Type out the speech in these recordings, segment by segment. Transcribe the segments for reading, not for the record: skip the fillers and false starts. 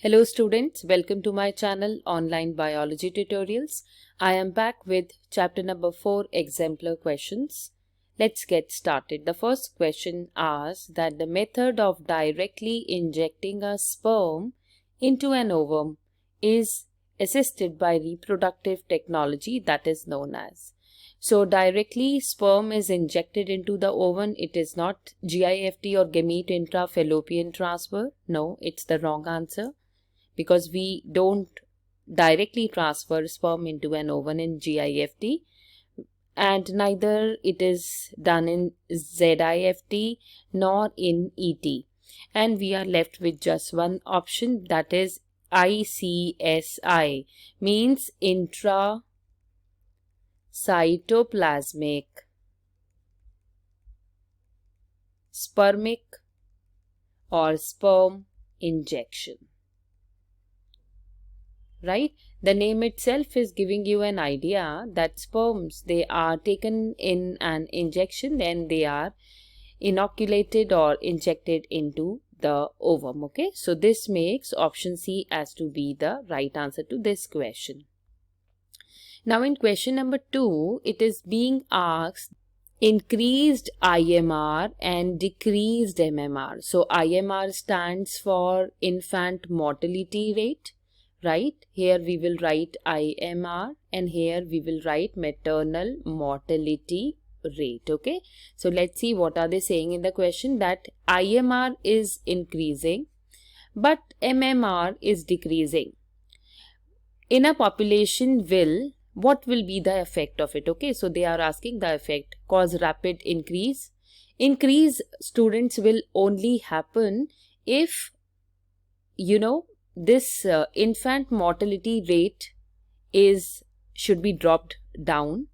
Hello students, welcome to my channel Online Biology Tutorials. I am back with chapter number 4 exemplar questions. Let's get started. The first question asks that the method of directly injecting a sperm into an ovum is assisted by reproductive technology that is known as. So directly sperm is injected into the ovum. It is not GIFT or gamete intrafallopian transfer. No, it's the wrong answer, because we don't directly transfer sperm into an ovum in GIFT, and neither it is done in ZIFT nor in ET. And we are left with just one option, that is ICSI, means intracytoplasmic spermic or sperm injection. Right? The name itself is giving you an idea that sperms, they are taken in an injection, then they are inoculated or injected into the ovum. Okay, so this makes option C as to be the right answer to this question. Now in question number 2, it is being asked increased IMR and decreased MMR. So IMR stands for infant mortality rate. Right, here we will write IMR and here we will write maternal mortality rate. Okay, so let's see what are they saying in the question, that IMR is increasing but MMR is decreasing. In a population, what will be the effect of it? Okay, so they are asking the effect. Cause rapid increase. Increase, students, will only happen if this infant mortality rate should be dropped down,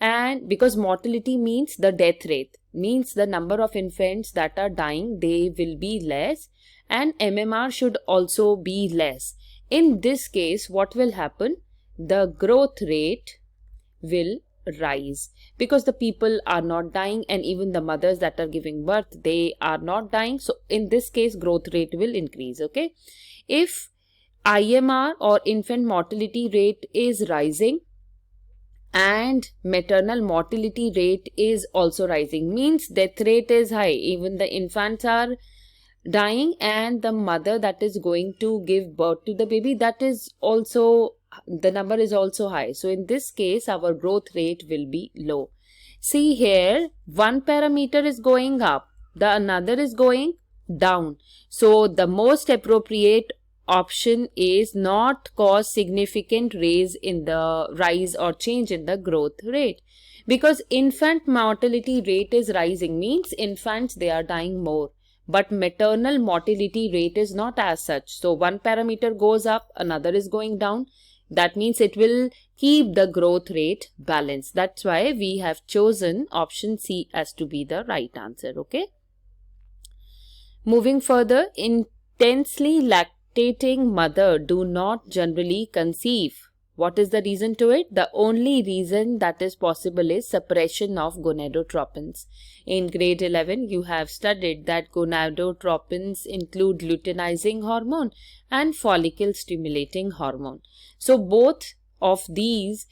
and because mortality means the death rate, means the number of infants that are dying, they will be less, and MMR should also be less. In this case, what will happen? The growth rate will rise because the people are not dying, and even the mothers that are giving birth, they are not dying. So in this case, growth rate will increase. Okay, if IMR or infant mortality rate is rising and maternal mortality rate is also rising, means death rate is high, even the infants are dying, and the mother that is going to give birth to the baby, that is also, the number is also high. So in this case, our growth rate will be low. See here, one parameter is going up, the another is going down. So the most appropriate option is not cause significant rise or change in the growth rate, because infant mortality rate is rising, means infants, they are dying more, but maternal mortality rate is not as such. So one parameter goes up, another is going down. That means it will keep the growth rate balanced. That's why we have chosen option C as to be the right answer. Okay. Moving further, intensely lactating mother do not generally conceive. What is the reason to it? The only reason that is possible is suppression of gonadotropins. In grade 11, you have studied that gonadotropins include luteinizing hormone and follicle stimulating hormone. So both of these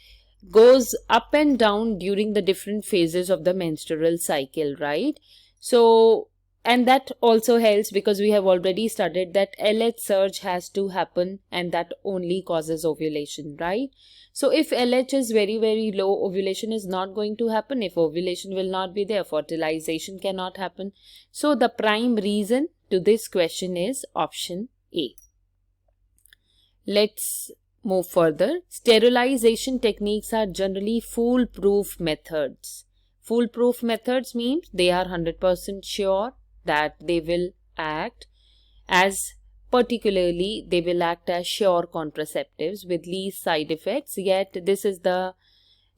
goes up and down during the different phases of the menstrual cycle, right? So, and that also helps because we have already studied that LH surge has to happen, and that only causes ovulation, right? So if LH is very, very low, ovulation is not going to happen. If ovulation will not be there, fertilization cannot happen. So the prime reason to this question is option A. Let's move further. Sterilization techniques are generally foolproof methods. Foolproof methods means they are 100% sure that they will act as, particularly they will act as sure contraceptives with least side effects, yet this is the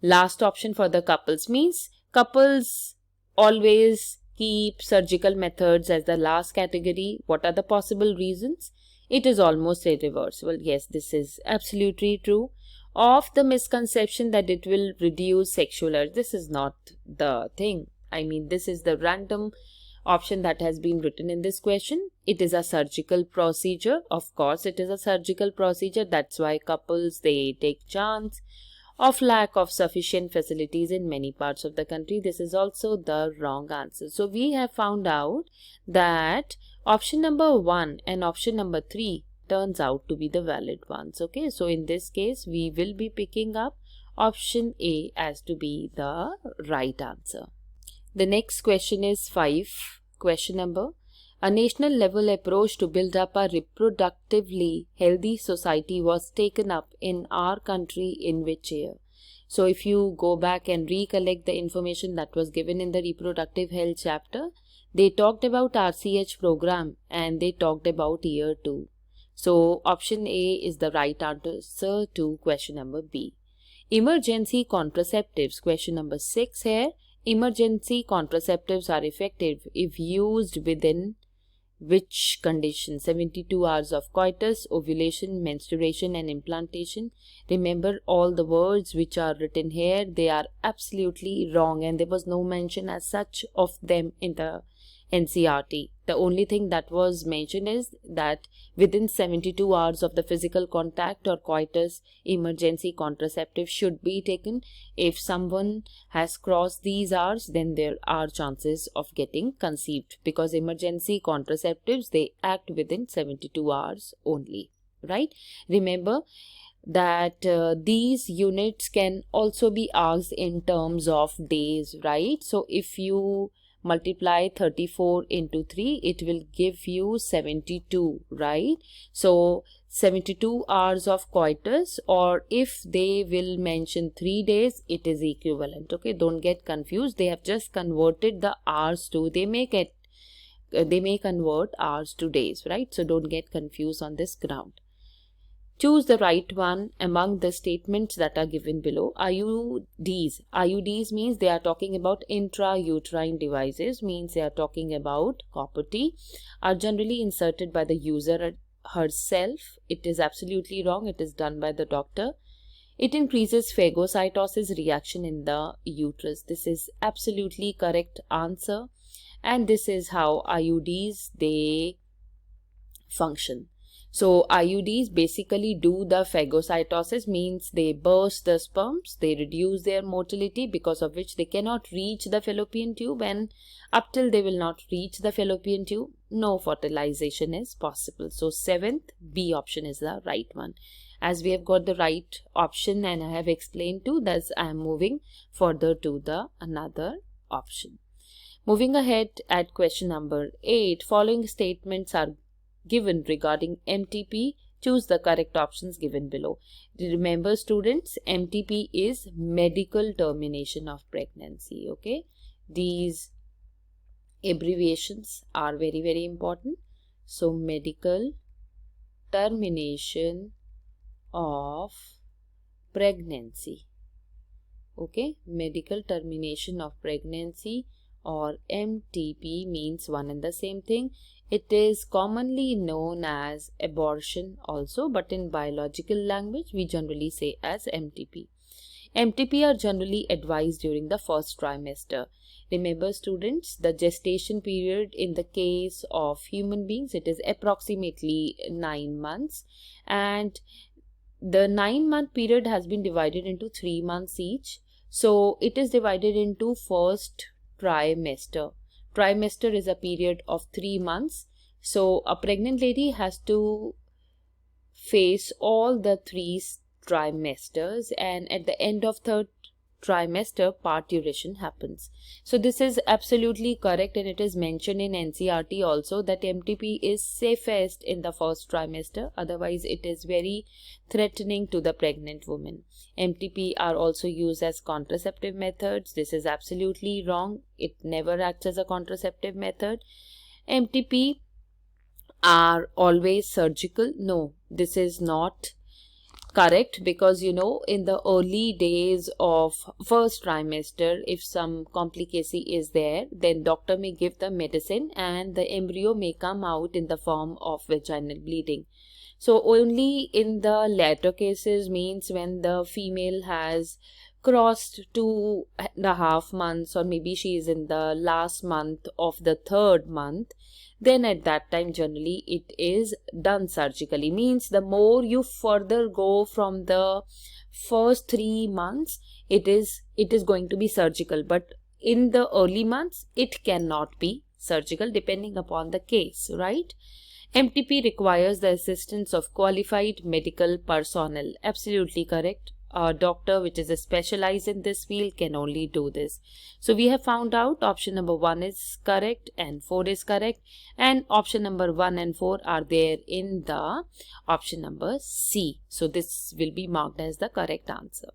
last option for the couples, means couples always keep surgical methods as the last category. What are the possible reasons? It is almost irreversible. Yes, this is absolutely true. Of the misconception that it will reduce sexual urge, this is not the thing. I mean, this is the random option that has been written in this question. It is a surgical procedure. Of course, it is a surgical procedure. That's why couples, they take chance of lack of sufficient facilities in many parts of the country. This is also the wrong answer. So we have found out that option number 1 and option number 3 turns out to be the valid ones. Okay, so in this case, we will be picking up option A as to be the right answer. The next question is 5. Question number: a national level approach to build up a reproductively healthy society was taken up in our country in which year? So if you go back and recollect the information that was given in the reproductive health chapter, they talked about RCH program and they talked about year 2. So option A is the right answer to question number B. Emergency contraceptives, question number 6 here. Emergency contraceptives are effective if used within which condition? 72 hours of coitus, ovulation, menstruation and implantation. Remember, all the words which are written here, they are absolutely wrong and there was no mention as such of them in the NCERT. The only thing that was mentioned is that within 72 hours of the physical contact or coitus, emergency contraceptive should be taken. If someone has crossed these hours, then there are chances of getting conceived, because emergency contraceptives, they act within 72 hours only, right? Remember that these units can also be asked in terms of days, right? So if you multiply 34 into 3, it will give you 72, right? So 72 hours of coitus, or if they will mention 3 days, it is equivalent. Okay, don't get confused. They have just converted the hours to, they may convert hours to days, right? So don't get confused on this ground. Choose the right one among the statements that are given below. IUDs. IUDs means they are talking about intrauterine devices, means they are talking about copper T, are generally inserted by the user herself. It is absolutely wrong. It is done by the doctor. It increases phagocytosis reaction in the uterus. This is absolutely correct answer. And this is how IUDs, they function. So IUDs basically do the phagocytosis, means they burst the sperms, they reduce their motility, because of which they cannot reach the fallopian tube, and up till they will not reach the fallopian tube, no fertilization is possible. So 7th, B option is the right one. As we have got the right option and I have explained to, thus I am moving further to the another option. Moving ahead at question number 8, following statements are given regarding MTP. Choose the correct options given below. Remember students, MTP is medical termination of pregnancy. Okay, these abbreviations are very, very important. So medical termination of pregnancy. Okay, medical termination of pregnancy, or MTP, means one and the same thing. It is commonly known as abortion also, but in biological language we generally say as MTP. MTP are generally advised during the first trimester. Remember students, the gestation period in the case of human beings, it is approximately 9 months, and the 9-month period has been divided into 3 months each. So it is divided into first trimester. Trimester is a period of 3 months. So a pregnant lady has to face all the 3 trimesters, and at the end of third trimester, parturition happens. So this is absolutely correct, and it is mentioned in NCERT also that MTP is safest in the first trimester. Otherwise, it is very threatening to the pregnant woman. MTP are also used as contraceptive methods. This is absolutely wrong. It never acts as a contraceptive method. MTP are always surgical. No, this is not correct, because you know, in the early days of first trimester, if some complicacy is there, then doctor may give the medicine and the embryo may come out in the form of vaginal bleeding. So only in the latter cases, means when the female has crossed 2.5 months, or maybe she is in the last month of the third month, then at that time generally it is done surgically. Means the more you further go from the first 3 months, it is going to be surgical, but in the early months it cannot be surgical depending upon the case, right? MTP requires the assistance of qualified medical personnel. Absolutely correct. A doctor which is specialized in this field can only do this. So we have found out option number 1 is correct and 4 is correct, and option number 1 and 4 are there in the option number C. So this will be marked as the correct answer.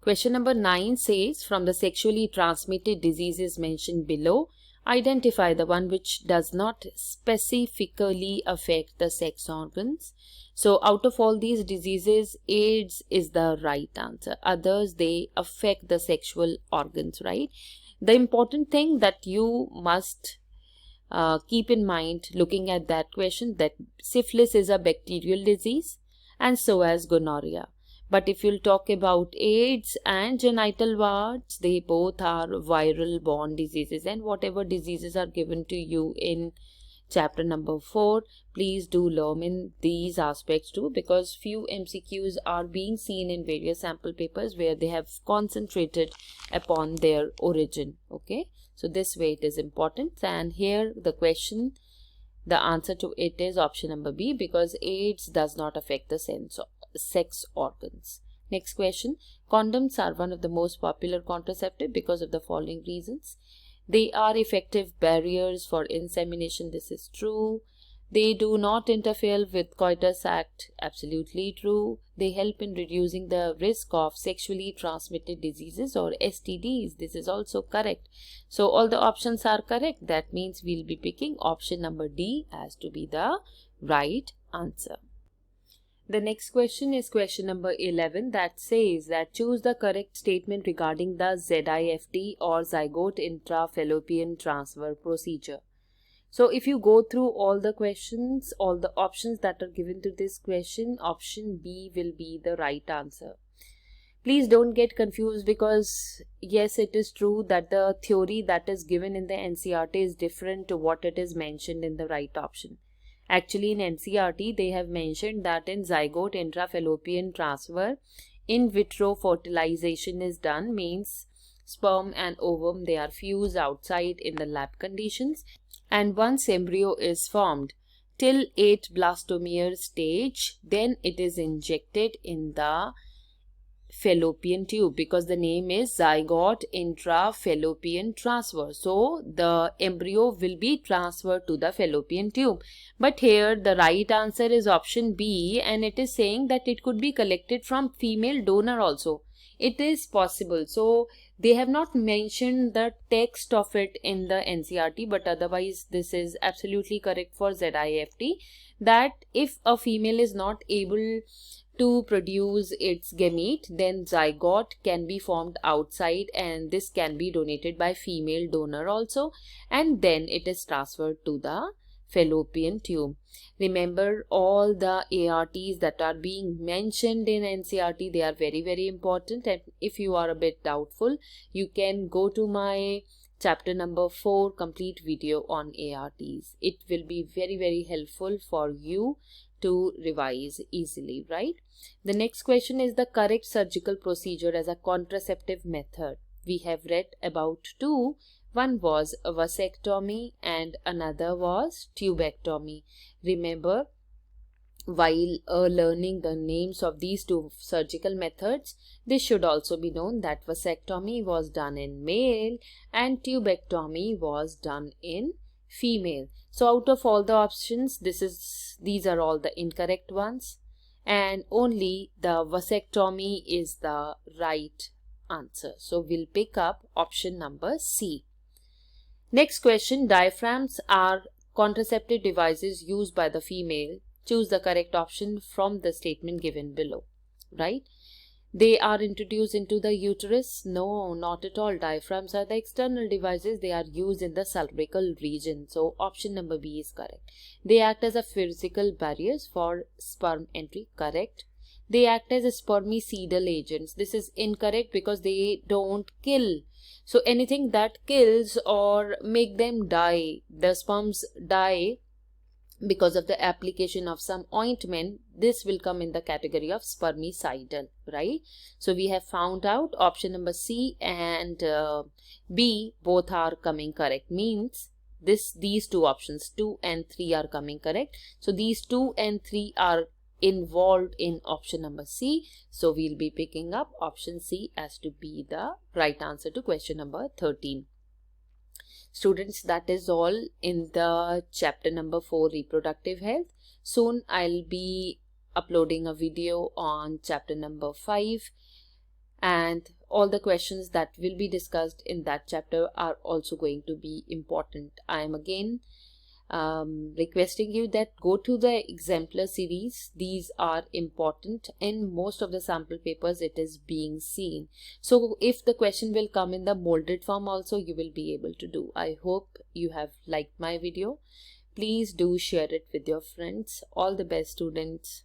Question number 9 says, from the sexually transmitted diseases mentioned below, identify the one which does not specifically affect the sex organs. So out of all these diseases, AIDS is the right answer. Others, they affect the sexual organs, right? The important thing that you must keep in mind looking at that question, that syphilis is a bacterial disease and so as gonorrhea. But if you'll talk about AIDS and genital warts, they both are viral borne diseases, and whatever diseases are given to you in chapter number 4, please do learn in these aspects too, because few MCQs are being seen in various sample papers where they have concentrated upon their origin. Okay, so this way it is important. And here the question, the answer to it is option number B, because AIDS does not affect the sex organs. Next question. Condoms are one of the most popular contraceptive because of the following reasons. They are effective barriers for insemination. This is true. They do not interfere with coitus act. Absolutely true. They help in reducing the risk of sexually transmitted diseases or STDs. This is also correct. So all the options are correct. That means we'll be picking option number D as to be the right answer. The next question is question number 11, that says that choose the correct statement regarding the ZIFT or zygote intrafallopian transfer procedure. So if you go through all the questions, all the options that are given to this question, option B will be the right answer. Please don't get confused, because yes, it is true that the theory that is given in the NCERT is different to what it is mentioned in the right option. Actually, in NCERT, they have mentioned that in zygote intrafallopian transfer, in vitro fertilization is done, means sperm and ovum, they are fused outside in the lab conditions, and once embryo is formed till 8 blastomere stage, then it is injected in the fallopian tube, because the name is zygote intrafallopian transfer. So the embryo will be transferred to the fallopian tube. But here the right answer is option B, and it is saying that it could be collected from female donor also. It is possible. So they have not mentioned the text of it in the NCERT, but otherwise this is absolutely correct for ZIFT, that if a female is not able to produce its gamete, then zygote can be formed outside, and this can be donated by female donor also, and then it is transferred to the fallopian tube. Remember, all the ARTs that are being mentioned in NCERT, they are very, very important, and if you are a bit doubtful, you can go to my chapter number 4 complete video on ARTs. It will be very, very helpful for you to revise easily, right? The next question is the correct surgical procedure as a contraceptive method. We have read about two. One was a vasectomy and another was tubectomy. Remember, while learning the names of these two surgical methods, this should also be known that vasectomy was done in male and tubectomy was done in female. So out of all the options, these are all the incorrect ones, and only the vasectomy is the right answer. So we'll pick up option number C. Next question, diaphragms are contraceptive devices used by the female. Choose the correct option from the statement given below, right? They are introduced into the uterus? No, not at all. Diaphragms are the external devices. They are used in the cervical region. So option number B is correct. They act as a physical barriers for sperm entry. Correct. they act as spermicidal agents. This is incorrect because they don't kill. So anything that kills or make them die, the sperms die because of the application of some ointment, this will come in the category of spermicidal, right? So we have found out option number C and B both are coming correct, means these two options 2 and 3 are coming correct. So these 2 and 3 are involved in option number C. So we'll be picking up option C as to be the right answer to question number 13. Students, that is all in the chapter number 4, reproductive health. Soon I'll be uploading a video on chapter number 5, and all the questions that will be discussed in that chapter are also going to be important. I am again requesting you that go to the exemplar series. These are important. In most of the sample papers it is being seen. So if the question will come in the molded form also, you will be able to do. I hope you have liked my video. Please do share it with your friends. All the best, students.